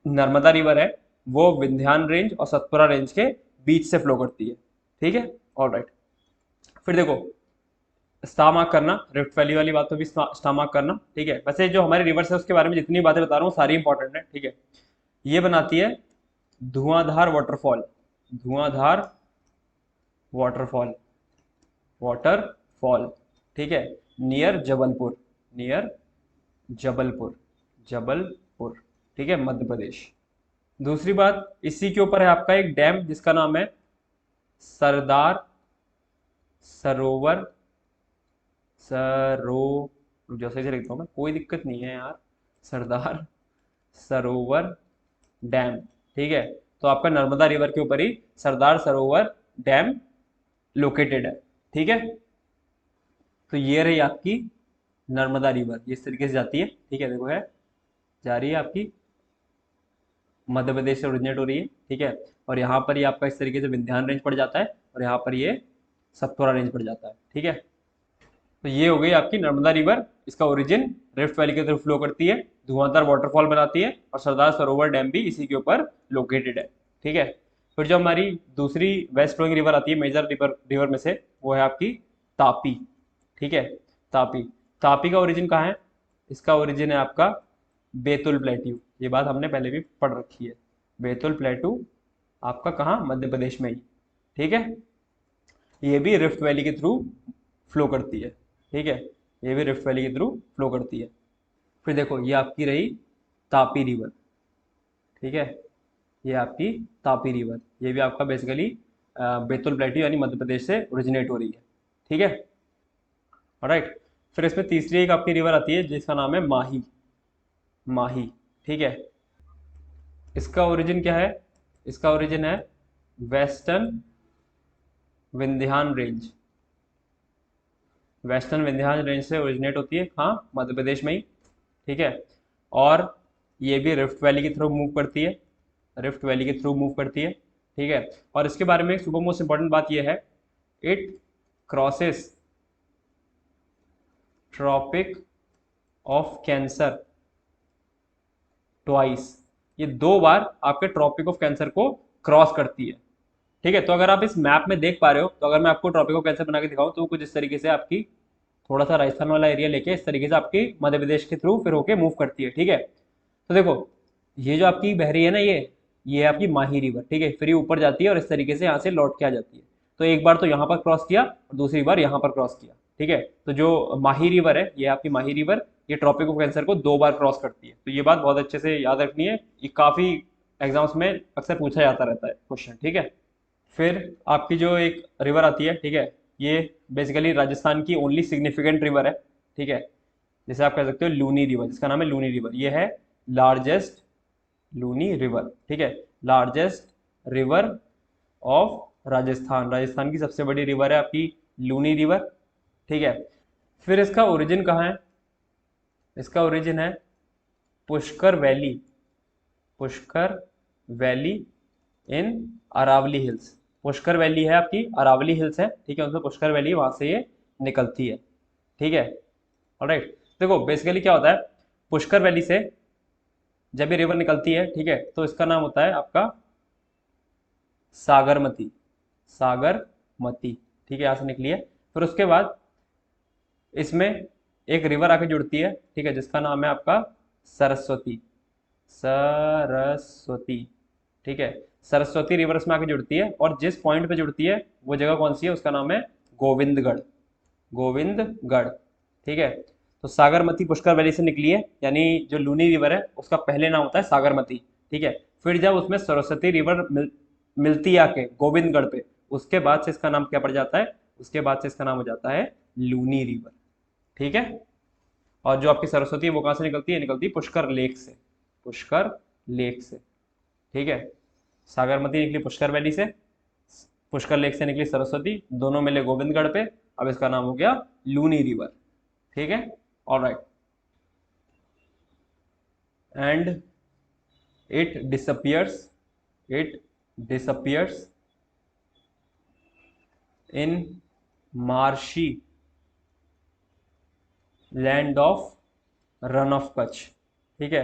नर्मदा रिवर है वो विंध्यान रेंज और सतपुरा रेंज के बीच से फ्लो करती है, ठीक है। ऑल राइट, फिर देखो स्टार मार्क करना, रिफ्ट वैली वाली बात तो भी स्टार मार्क करना, ठीक है। वैसे जो हमारे रिवर्स है उसके बारे में जितनी बातें बता रहा हूँ सारी इंपॉर्टेंट है, ठीक है। ये बनाती है धुआंधार वाटरफॉल, धुआंधार वाटरफॉल, वाटरफॉल, ठीक है, नियर जबलपुर, नियर जबलपुर, जबलपुर, ठीक है, मध्य प्रदेश। दूसरी बात, इसी के ऊपर है आपका एक डैम जिसका नाम है सरदार सरोवर, जैसे से लिखता हूँ मैं, कोई दिक्कत नहीं है यार, सरदार सरोवर डैम, ठीक है। तो आपका नर्मदा रिवर के ऊपर ही सरदार सरोवर डैम लोकेटेड है, ठीक है। तो ये रही आपकी नर्मदा रिवर, ये इस तरीके से जाती है, ठीक है, देखो है जा रही है आपकी मध्य प्रदेश से ओरिजिनेट हो रही है, ठीक है। और यहाँ पर ये आपका इस तरीके से विंध्यान रेंज पड़ जाता है और यहाँ पर ये सतपुरा रेंज पड़ जाता है, ठीक है। तो ये हो गई आपकी नर्मदा रिवर, इसका ओरिजिन रिफ्ट वैली के थ्रू फ्लो करती है, धुआंधार वाटरफॉल बनाती है और सरदार सरोवर डैम भी इसी के ऊपर लोकेटेड है, ठीक है। फिर जो हमारी दूसरी वेस्ट फ्लोइंग रिवर आती है मेजर रिवर में से, वो है आपकी तापी, ठीक है, तापी। तापी का ओरिजिन कहाँ है? इसका ओरिजिन है आपका बैतुल प्लेट्यू, ये बात हमने पहले भी पढ़ रखी है, बैतुल प्लेट्यू आपका कहाँ? मध्य प्रदेश में ही, ठीक है। ये भी रिफ्ट वैली के थ्रू फ्लो करती है, ठीक है, ये भी रिफ्ट वैली के थ्रू फ्लो करती है। फिर देखो ये आपकी रही तापी रिवर, ठीक है, ये आपकी तापी रिवर, ये भी आपका बेसिकली बैतुल प्लेट्यू यानी मध्य प्रदेश से ओरिजिनेट हो रही है, ठीक है। ऑलराइट, फिर इसमें तीसरी एक आपकी रिवर आती है जिसका नाम है माही, माही, ठीक है। इसका ओरिजिन क्या है? इसका ओरिजिन है western Vindhyan range, western Vindhyan range से ओरिजिनेट होती है, हाँ, मध्य प्रदेश में ही, ठीक है। और ये भी रिफ्ट वैली के थ्रू मूव करती है, रिफ्ट वैली के थ्रू मूव करती है, ठीक है। और इसके बारे में एक सुपर मोस्ट इंपॉर्टेंट बात ये है, it crosses Tropic of Cancer twice, ये 2 बार आपके ट्रॉपिक ऑफ कैंसर को क्रॉस करती है, ठीक है। तो अगर आप इस मैप में देख पा रहे हो, तो अगर मैं आपको ट्रॉपिक ऑफ कैंसर बना के दिखाऊं तो कुछ इस तरीके से आपकी थोड़ा सा राजस्थान वाला एरिया लेके इस तरीके से आपकी मध्य प्रदेश के थ्रू फिर होके मूव करती है, ठीक है। तो देखो ये जो आपकी बह रही है ना, ये आपकी माही रिवर, ठीक है, फिर ये ऊपर जाती है और इस तरीके से यहाँ से लौट के आ जाती है। तो एक बार तो यहाँ पर क्रॉस किया और दूसरी बार यहाँ पर क्रॉस किया, ठीक है। तो जो माही रिवर है, ये आपकी माही रिवर, ये ट्रॉपिक ऑफ कैंसर को 2 बार क्रॉस करती है। तो ये बात बहुत अच्छे से याद रखनी है, ये काफी एग्जाम्स में अक्सर पूछा जाता रहता है क्वेश्चन, ठीक है। फिर आपकी जो एक रिवर आती है, ठीक है, ये बेसिकली राजस्थान की ओनली सिग्निफिकेंट रिवर है, ठीक है, जिसे आप कह सकते हो लूनी रिवर, जिसका नाम है लूनी रिवर। ये है लार्जेस्ट लूनी रिवर, ठीक है, largest river of Rajasthan, Rajasthan की सबसे बड़ी रिवर है आपकी लूनी रिवर, ठीक है। फिर इसका ओरिजिन कहाँ है? इसका ओरिजिन है Pushkar valley, Pushkar valley in Aravalli hills. Pushkar valley है आपकी, अरावली हिल्स है, ठीक है, उसमें पुष्कर वैली, वहां से ये निकलती है, ठीक है। ऑलराइट, देखो बेसिकली क्या होता है, पुष्कर वैली से जब ये रिवर निकलती है, ठीक है, तो इसका नाम होता है आपका सागरमती, सागरमती, ठीक है, यहाँ से निकली है। फिर उसके बाद इसमें एक रिवर आके जुड़ती है, ठीक है, जिसका नाम है आपका सरस्वती, सरस्वती, ठीक है, सरस्वती रिवर इसमें आके जुड़ती है, और जिस पॉइंट पे जुड़ती है वो जगह कौन सी है, उसका नाम है गोविंदगढ़, गोविंदगढ़, ठीक है। तो सागरमती पुष्कर वैली से निकली है, यानी जो लूनी रिवर है उसका पहले नाम होता है सागरमती, ठीक है। फिर जब उसमें सरस्वती रिवर मिलती है आके गोविंदगढ़ पे, उसके बाद से इसका नाम क्या पड़ जाता है, उसके बाद से इसका नाम हो जाता है लूनी रिवर, ठीक है। और जो आपकी सरस्वती है वो कहाँ से निकलती है, निकलती है पुष्कर लेक से, पुष्कर लेक से, ठीक है। सागरमती निकली पुष्कर वैली से, पुष्कर लेक से निकली सरस्वती, दोनों मिले गोविंदगढ़ पे, अब इसका नाम हो गया लूनी रिवर, ठीक है। Alright, and it disappears, it disappears in marshy land of run of Kutch, ठीक है।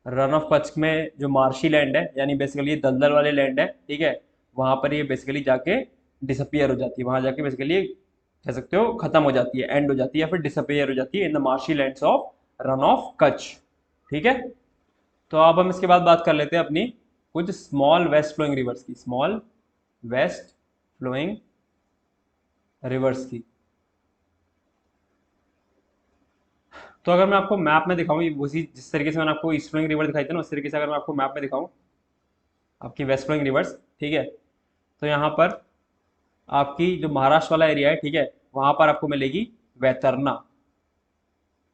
रन ऑफ कच्छ में जो मार्शी लैंड है, यानी बेसिकली दलदल वाले लैंड है, ठीक है, वहां पर ये बेसिकली जाके डिसअपियर हो जाती है, वहां जाके बेसिकली कह सकते हो खत्म हो जाती है, एंड हो जाती है, या फिर डिसअपियर हो जाती है in the marshy lands of run of Kutch, ठीक है। तो अब हम इसके बाद बात कर लेते हैं अपनी कुछ स्मॉल वेस्ट फ्लोइंग रिवर्स की, स्मॉल वेस्ट फ्लोइंग रिवर्स की। तो अगर मैं आपको मैप में दिखाऊं, उसी जिस तरीके से मैंने आपको ईस्ट फ्लोइंग रिवर दिखाई थी ना, उस तरीके से अगर मैं आपको मैप में दिखाऊं आपकी वेस्ट फ्लोइंग रिवर्स, ठीक है, तो यहाँ पर आपकी जो महाराष्ट्र वाला एरिया है, ठीक है, वहां पर आपको मिलेगी वैतरना,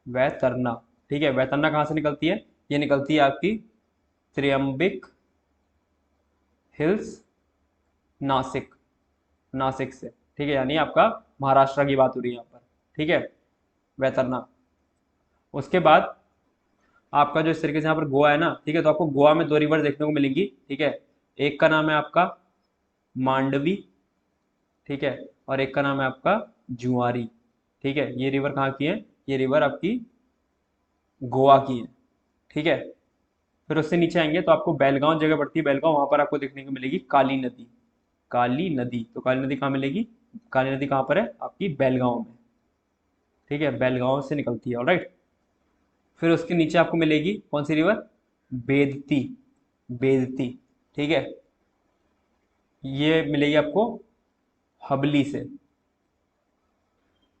वैतरना, ठीक है। वैतरना कहाँ से निकलती है, ये निकलती है आपकी त्र्यंबिक हिल्स, नासिक, नासिक से, ठीक है, यानी आपका महाराष्ट्र की बात हो रही है यहाँ पर, ठीक है, वैतरना। उसके बाद आपका जो इस तरीके से यहाँ पर गोवा है ना, ठीक है, तो आपको गोवा में 2 रिवर देखने को मिलेंगी, ठीक है। एक का नाम है आपका मांडवी, ठीक है, और एक का नाम है आपका जुआरी, ठीक है। ये रिवर कहाँ की है, ये रिवर आपकी गोवा की है, ठीक है। फिर उससे नीचे आएंगे तो आपको बेलगांव जगह पड़ती है, बेलगांव, वहां पर आपको देखने को मिलेगी काली नदी, काली नदी। तो काली नदी कहाँ मिलेगी, काली नदी कहाँ पर है, आपकी बेलगांव में, ठीक है, बेलगांव से निकलती है, ऑलराइट। फिर उसके नीचे आपको मिलेगी कौन सी रिवर, बेदती, बेदती, ठीक है, ये मिलेगी आपको हबली से।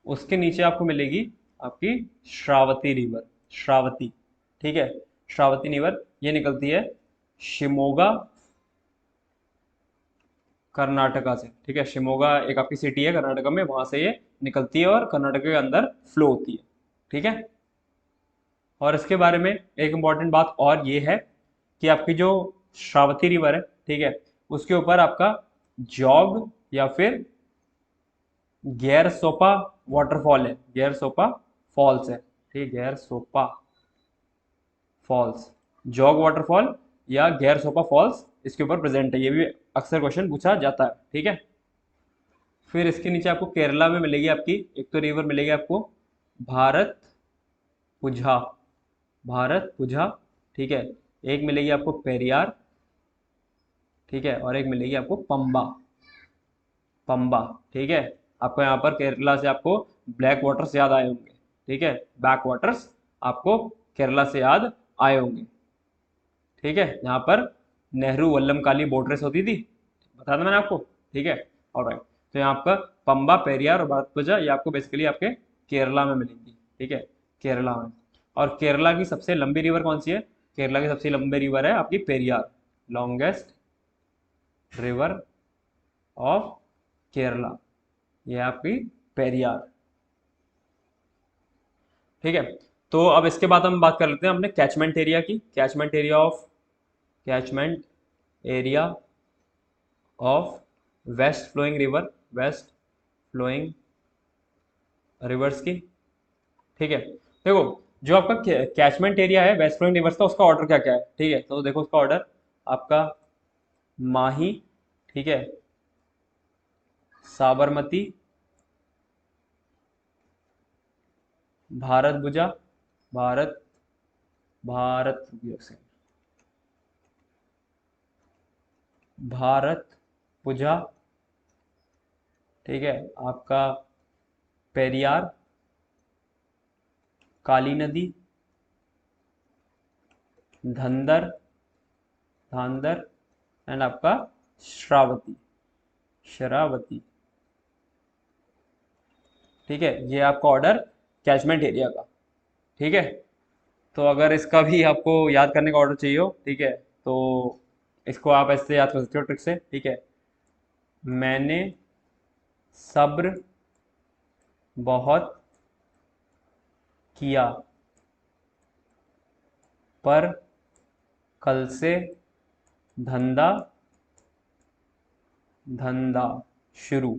उसके नीचे आपको मिलेगी आपकी श्रावती रिवर, श्रावती, ठीक है, श्रावती रिवर, ये निकलती है शिमोगा, कर्नाटका से, ठीक है। शिमोगा एक आपकी सिटी है कर्नाटका में, वहां से ये निकलती है और कर्नाटक के अंदर फ्लो होती है, ठीक है। और इसके बारे में एक इम्पॉर्टेंट बात और ये है कि आपकी जो श्रावती रिवर है, ठीक है, उसके ऊपर आपका जॉग या फिर गैर सोपा वाटरफॉल है, गैर सोपा फॉल्स है, ठीक है, गैर सोपा फॉल्स, जॉग वाटरफॉल या गैर सोपा फॉल्स इसके ऊपर प्रेजेंट है, ये भी अक्सर क्वेश्चन पूछा जाता है, ठीक है। फिर इसके नीचे आपको केरला में मिलेगी आपकी एक तो रिवर मिलेगी आपको भारत पुझा, भारत पुझा, ठीक है, एक मिलेगी आपको पेरियार, ठीक है, और एक मिलेगी आपको पंबा, पंबा, ठीक है। आपको यहाँ पर केरला से आपको ब्लैक वाटर्स याद आए होंगे, ठीक है, बैक वाटर्स आपको केरला से याद आए होंगे, ठीक है, यहाँ पर नेहरू वल्लम काली बोट रेस होती थी, बताया था मैंने आपको, ठीक है। ऑलराइट, तो यहाँ आपका पंबा, पेरियार और भारतपुजा, ये आपको बेसिकली आपके केरला में मिलेंगी। ठीक है, केरला में। और केरला की सबसे लंबी रिवर कौन सी है? केरला की सबसे लंबी रिवर है आपकी Periyar, longest river of Kerala, ये आपकी पेरियार। ठीक है, तो अब इसके बाद हम बात कर लेते हैं अपने कैचमेंट एरिया की। Catchment area of west flowing river, west flowing rivers की। ठीक है, देखो जो आपका कैचमेंट एरिया है वेस्ट फ्लोइंग रिवर्स का, उसका ऑर्डर क्या क्या है? ठीक है, तो देखो उसका ऑर्डर आपका माही, ठीक है, साबरमती, भारतभुजा, भारत भारत भारतपुजा, ठीक है, आपका पेरियार, काली नदी, धंधर धांधर एंड आपका शरावती। ठीक है, ये आपका ऑर्डर कैचमेंट एरिया का। ठीक है, तो अगर इसका भी आपको याद करने का ऑर्डर चाहिए हो, ठीक है, तो इसको आप ऐसे याद कर सकते हो ट्रिक से। ठीक है, मैंने सब्र बहुत किया, पर कल से धंधा धंधा शुरू।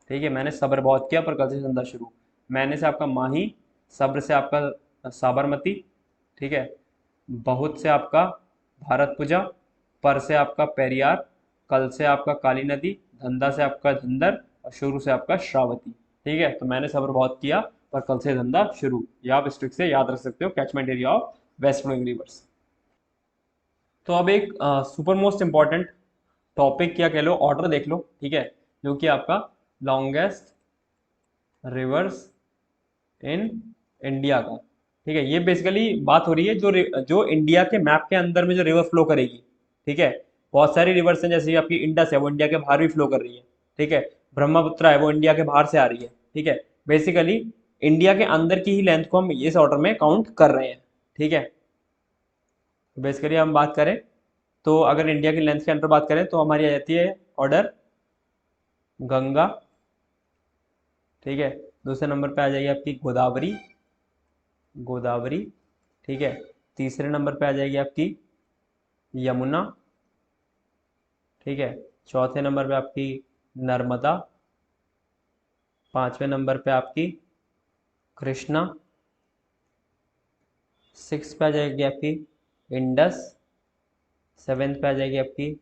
ठीक है, मैंने सब्र बहुत किया पर कल से धंधा शुरू। मैंने से आपका माही, सब्र से आपका साबरमती, ठीक है, बहुत से आपका भारतपुजा, पर से आपका पेरियार, कल से आपका काली नदी, धंधा से आपका धंधर और शुरू से आपका श्रावती। ठीक है, तो मैंने सब्र बहुत किया पर कल से धंधा शुरू, ये आप इस ट्रिक से याद रख सकते हो, catchment area of west flowing rivers. तो अब एक सुपर मोस्ट इंपॉर्टेंट टॉपिक या कह लो ऑर्डर देख लो। ठीक है, जो कि आपका लॉन्गेस्ट रिवर्स इन इंडिया का। ठीक है, ये बेसिकली बात हो रही है जो इंडिया के मैप के अंदर में जो रिवर फ्लो करेगी। ठीक है, बहुत सारी रिवर्स हैं, जैसे आपकी इंडस है वो इंडिया के बाहर भी फ्लो कर रही है। ठीक है, ब्रह्मपुत्र है वो इंडिया के बाहर से आ रही है। ठीक है, बेसिकली इंडिया के अंदर की ही लेंथ को हम इस ऑर्डर में काउंट कर रहे हैं। ठीक है, तो बेसिकली हम बात करें तो अगर इंडिया की लेंथ के अंदर बात करें तो हमारी आ जाती है ऑर्डर गंगा। ठीक है, दूसरे नंबर पे आ जाएगी आपकी गोदावरी, गोदावरी। ठीक है, तीसरे नंबर पे आ जाएगी आपकी यमुना। ठीक है, चौथे नंबर पे आपकी नर्मदा, पांचवें नंबर पे आपकी कृष्णा, सिक्स पे आ जाएगी आपकी इंडस, सेवेंथ पे आ जाएगी आपकी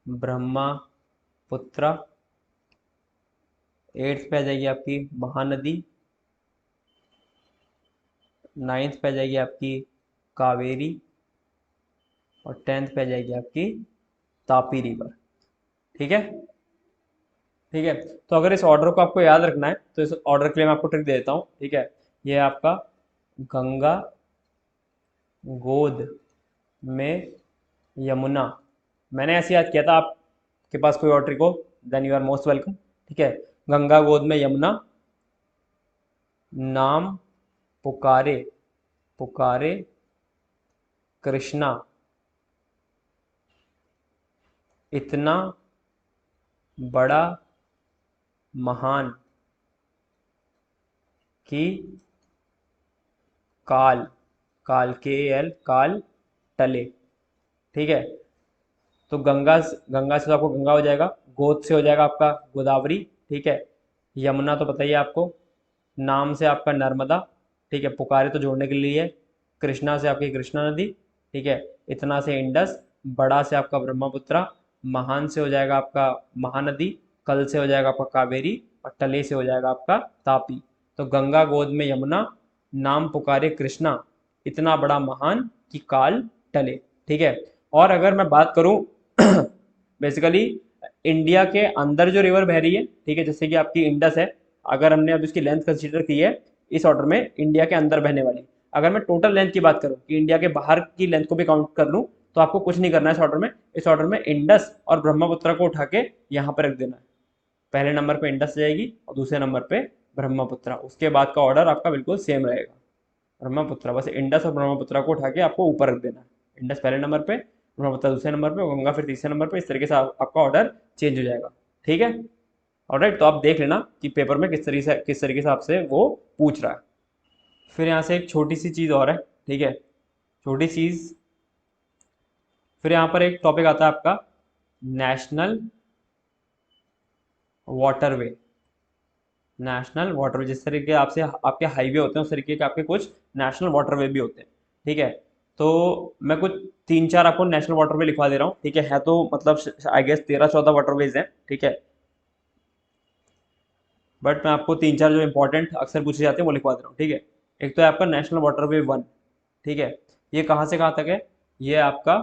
ब्रह्मपुत्रा, एट्थ पे आ जाएगी आपकी महानदी, नाइन्थ पे आ जाएगी आपकी कावेरी और टेंथ पे आ जाएगी आपकी तापी रिवर। ठीक है, ठीक है, तो अगर इस ऑर्डर को आपको याद रखना है तो इस ऑर्डर के लिए मैं आपको ट्रिक दे देता हूँ। ठीक है, ये है आपका गंगा, गोद में यमुना। मैंने ऐसे याद किया था, आपके पास कोई और ट्रिक हो then you are most welcome. ठीक है, गंगा गोद में यमुना, नाम पुकारे पुकारे कृष्णा, इतना बड़ा महान कि काल, काल के एल काल टले। ठीक है, तो गंगा से तो आपको गंगा हो जाएगा, गोद से हो जाएगा आपका गोदावरी। ठीक है, यमुना तो बताइए आपको, नाम से आपका नर्मदा। ठीक है, पुकारे तो जोड़ने के लिए है, कृष्णा से आपकी कृष्णा नदी। ठीक है, इतना से इंडस, बड़ा से आपका ब्रह्मपुत्रा, महान से हो जाएगा आपका महानदी, कल से हो जाएगा आपका कावेरी और टले से हो जाएगा आपका तापी। तो गंगा गोद में यमुना, नाम पुकारे कृष्णा, इतना बड़ा महान कि काल टले। ठीक है, और अगर मैं बात करूं बेसिकली इंडिया के अंदर जो रिवर बह रही है, ठीक है, जैसे कि आपकी इंडस है, अगर हमने अब इसकी लेंथ कंसीडर की है इस ऑर्डर में इंडिया के अंदर बहने वाली, अगर मैं टोटल लेंथ की बात करूं कि इंडिया के बाहर की लेंथ को भी काउंट कर लूं, तो आपको कुछ नहीं करना है इस ऑर्डर में। इस ऑर्डर में इंडस और ब्रह्मपुत्र को उठा के यहाँ पर रख देना है। पहले नंबर पे इंडस जाएगी और दूसरे नंबर पे ब्रह्मपुत्रा। उसके बाद का ऑर्डर आपका बिल्कुल सेम रहेगा, ब्रह्मपुत्रा, बस इंडस और ब्रह्मपुत्रा को उठा के आपको ऊपर रख देना है। इंडस पहले नंबर पे, ब्रह्मपुत्रा दूसरे नंबर पे, गंगा फिर तीसरे नंबर पे। इस तरीके से आपका ऑर्डर चेंज हो जाएगा। ठीक है, ऑलराइट। तो आप देख लेना कि पेपर में किस तरीके से आपसे वो पूछ रहा है। फिर यहाँ से एक छोटी सी चीज़ और है, ठीक है, छोटी चीज़। फिर यहाँ पर एक टॉपिक आता है आपका नेशनल वाटरवे। नेशनल वाटरवे, जिस तरीके आपसे आपके हाईवे होते हैं उस तरीके के आपके कुछ नेशनल वाटरवे भी होते हैं। ठीक है, तो मैं कुछ 3-4 आपको नेशनल वाटरवे लिखवा दे रहा हूँ। ठीक है तो मतलब आई गेस 13-14 वाटरवेज हैं। ठीक है, बट मैं आपको 3-4 जो इंपॉर्टेंट अक्सर पूछे जाते हैं वो लिखवा दे रहा हूँ। ठीक है, एक तो है आपका नेशनल वाटरवे 1। ठीक है, ये कहाँ से कहाँ तक है? ये आपका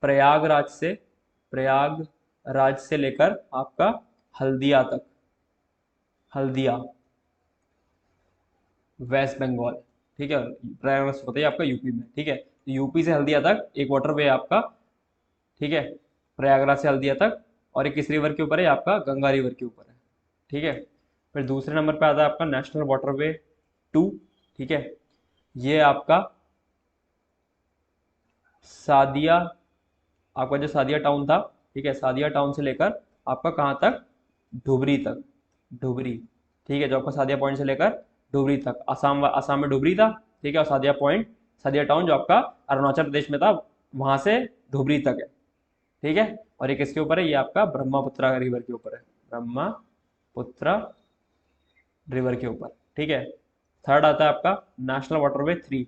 प्रयागराज से लेकर आपका हल्दिया तक, हल्दिया, वेस्ट बंगाल। ठीक है, प्रयागराज होता है आपका यूपी में। ठीक है, तो यूपी से हल्दिया तक एक वाटरवे है आपका। ठीक है, प्रयागराज से हल्दिया तक। और एक किस रिवर के ऊपर है? आपका गंगा रिवर के ऊपर है। ठीक है, फिर दूसरे नंबर पे आता है आपका नेशनल वाटरवे 2। ठीक है, ये आपका सादिया, आपका जो सादिया टाउन था। ठीक है, सादिया टाउन से लेकर आपका कहाँ तक? धुबरी तक, धुबरी। ठीक है, जो आपका सादिया पॉइंट से लेकर धुबरी तक, आसाम में धुबरी था। ठीक है, और सादिया पॉइंट, सादिया टाउन जो आपका अरुणाचल प्रदेश में था, वहां से धुबरी तक है। ठीक है, और ये किसके ऊपर है? ये आपका ब्रह्मपुत्रा रिवर के ऊपर है, ब्रह्मपुत्रा रिवर के ऊपर। ठीक है, थर्ड आता है आपका नेशनल वाटरवे 3।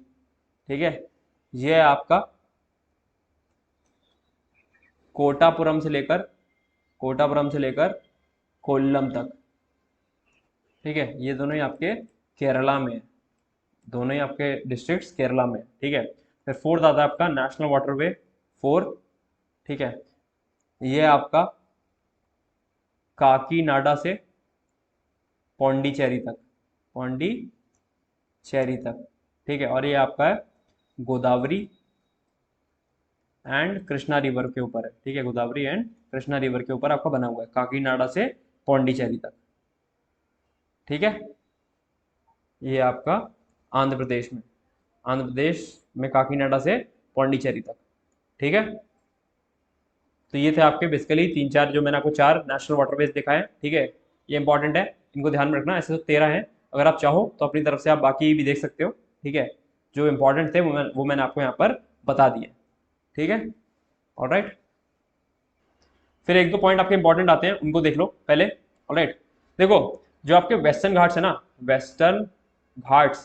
ठीक है, ये है आपका कोटापुरम से लेकर, कोटापुरम से लेकर कोल्लम तक। ठीक है, ये दोनों ही आपके केरला में है, दोनों ही आपके डिस्ट्रिक्ट्स केरला में। ठीक है, फिर फोर्थ आता है आपका नेशनल वाटरवे 4। ठीक है, ये आपका काकीनाडा से पौंडीचेरी तक, पौंडीचेरी तक। ठीक है, और ये आपका है गोदावरी एंड कृष्णा रिवर के ऊपर है। ठीक है, गोदावरी एंड कृष्णा रिवर के ऊपर आपका बना हुआ है, काकीनाडा से पौंडीचेरी तक। ठीक है, ये आपका आंध्र प्रदेश में, आंध्र प्रदेश में काकीनाडा से पौंडीचेरी तक। ठीक है, तो ये थे आपके बेसिकली 3-4 जो मैंने आपको 4 नेशनल वाटरवेज दिखाए। ठीक है, ये इंपॉर्टेंट है, इनको ध्यान में रखना। ऐसे तो 13 हैं, अगर आप चाहो तो अपनी तरफ से आप बाकी भी देख सकते हो। ठीक है, जो इंपॉर्टेंट थे वो मैंने आपको यहाँ पर बता दिए। ठीक है, ऑलराइट। फिर एक दो पॉइंट आपके इंपॉर्टेंट आते हैं, उनको देख लो पहले। ऑलराइट, देखो जो आपके वेस्टर्न घाट्स है ना, वेस्टर्न घाट्स,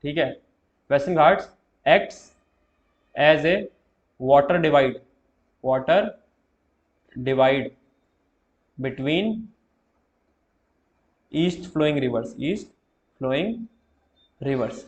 ठीक है, Western Ghats acts as a water divide, water divide between east flowing rivers, east flowing rivers.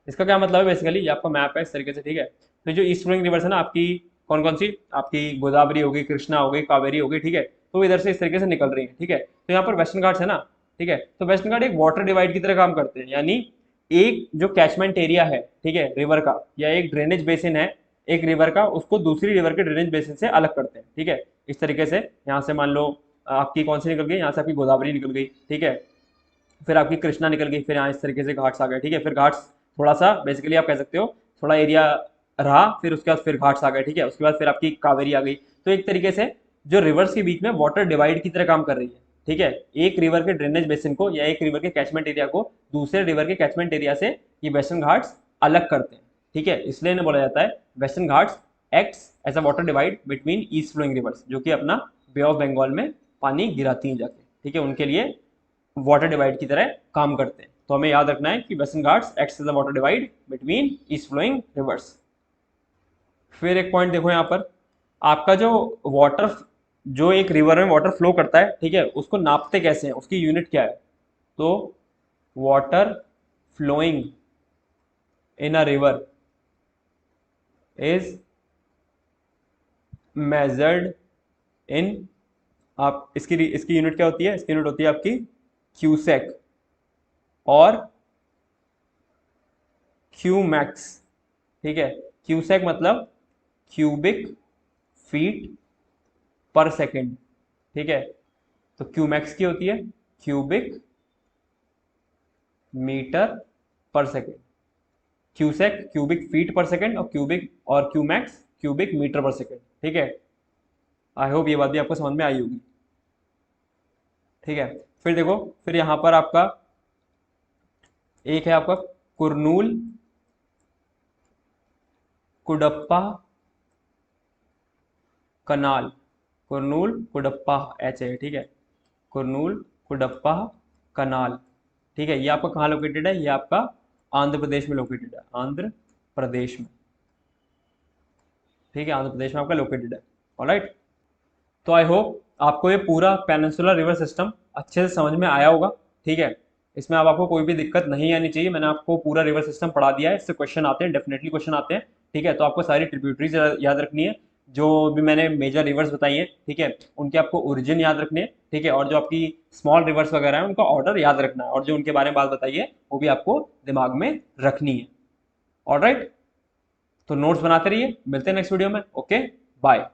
इसका क्या मतलब है? बेसिकली ये आपका मैप है इस तरीके से। ठीक है, तो जो ईस्ट फ्लोइंग रिवर्स है ना आपकी, कौन कौन सी? आपकी गोदावरी होगी, कृष्णा हो गई, कावेरी हो गई। ठीक है, तो इधर से इस तरीके से निकल रही है। ठीक है, तो यहाँ पर वेस्टर्न घाट्स है ना, ठीक है, तो वेस्टर्न घाट एक वाटर डिवाइड की तरह काम करते हैं। यानी एक जो कैचमेंट एरिया है, ठीक है, रिवर का, या एक ड्रेनेज बेसिन है एक रिवर का, उसको दूसरी रिवर के ड्रेनेज बेसिन से अलग करते हैं। ठीक है, इस तरीके से यहाँ से मान लो आपकी कौन सी निकल गई? यहाँ से आपकी गोदावरी निकल गई। ठीक है, फिर आपकी कृष्णा निकल गई, फिर यहाँ इस तरीके से घाट्स आ गए। ठीक है, फिर घाट्स थोड़ा सा बेसिकली आप कह सकते हो थोड़ा एरिया रहा, फिर उसके बाद फिर घाट्स आ गए। ठीक है, उसके बाद फिर आपकी कावेरी आ गई। तो एक तरीके से जो रिवर्स के बीच में वाटर डिवाइड की तरह काम कर रही है। ठीक है, एक रिवर के ड्रेनेज बेसिन को या एक रिवर के कैचमेंट एरिया को दूसरे रिवर के कैचमेंट एरिया से ये वेस्टर्न घाट्स अलग करते हैं। ठीक है, इसलिए इन्हें बोला जाता है Western Ghats acts as a water divide between east flowing rivers, जो कि अपना बे ऑफ बंगाल में पानी गिराती हैं जाके। ठीक है, उनके लिए वाटर डिवाइड की तरह काम करते हैं। तो हमें याद रखना है कि Western Ghats acts as a water divide between east flowing rivers. फिर एक पॉइंट देखो यहाँ पर, आपका जो वाटर, जो एक रिवर में वाटर फ्लो करता है, ठीक है, उसको नापते कैसे हैं, उसकी यूनिट क्या है? तो water flowing in a river is measured in, आप इसकी यूनिट क्या होती है? इसकी यूनिट होती है आपकी क्यूसेक और क्यूमैक्स। ठीक है, क्यूसेक मतलब क्यूबिक फीट पर सेकेंड। ठीक है, तो क्यूमैक्स की होती है क्यूबिक मीटर पर सेकेंड, क्यूसेक क्यूबिक फीट पर सेकेंड, और क्यूमैक्स क्यूबिक मीटर पर सेकेंड। ठीक है, आई होप ये बात भी आपको समझ में आई होगी। ठीक है, फिर देखो, फिर यहां पर आपका एक है आपका कुरनूल कुडप्पा कनाल, कुरनूल कुडप्पा एच है, ठीक है, कुरनूल कुडप्पा कनाल। ठीक है, ये आपका कहाँ लोकेटेड है, ये आपका आंध्र प्रदेश में लोकेटेड है, आंध्र प्रदेश में। ठीक है, आंध्र प्रदेश में आपका लोकेटेड है। ऑलराइट, तो आई होप आपको ये पूरा पेनिनसुलर रिवर सिस्टम अच्छे से समझ में आया होगा। ठीक है, इसमें अब आपको कोई भी दिक्कत नहीं आनी चाहिए, मैंने आपको पूरा रिवर सिस्टम पढ़ा दिया है, इससे क्वेश्चन आते हैं, डेफिनेटली क्वेश्चन आते हैं। ठीक है, तो आपको सारी ट्रिब्यूटरीज याद रखनी है, जो भी मैंने मेजर रिवर्स बताई है, ठीक है, उनके आपको ओरिजिन याद रखने हैं। ठीक है, और जो आपकी स्मॉल रिवर्स वगैरह है उनका ऑर्डर याद रखना है, और जो उनके बारे में बात बताई है वो भी आपको दिमाग में रखनी है। ऑलराइट, तो नोट्स बनाते रहिए, मिलते हैं नेक्स्ट वीडियो में। Okay, bye.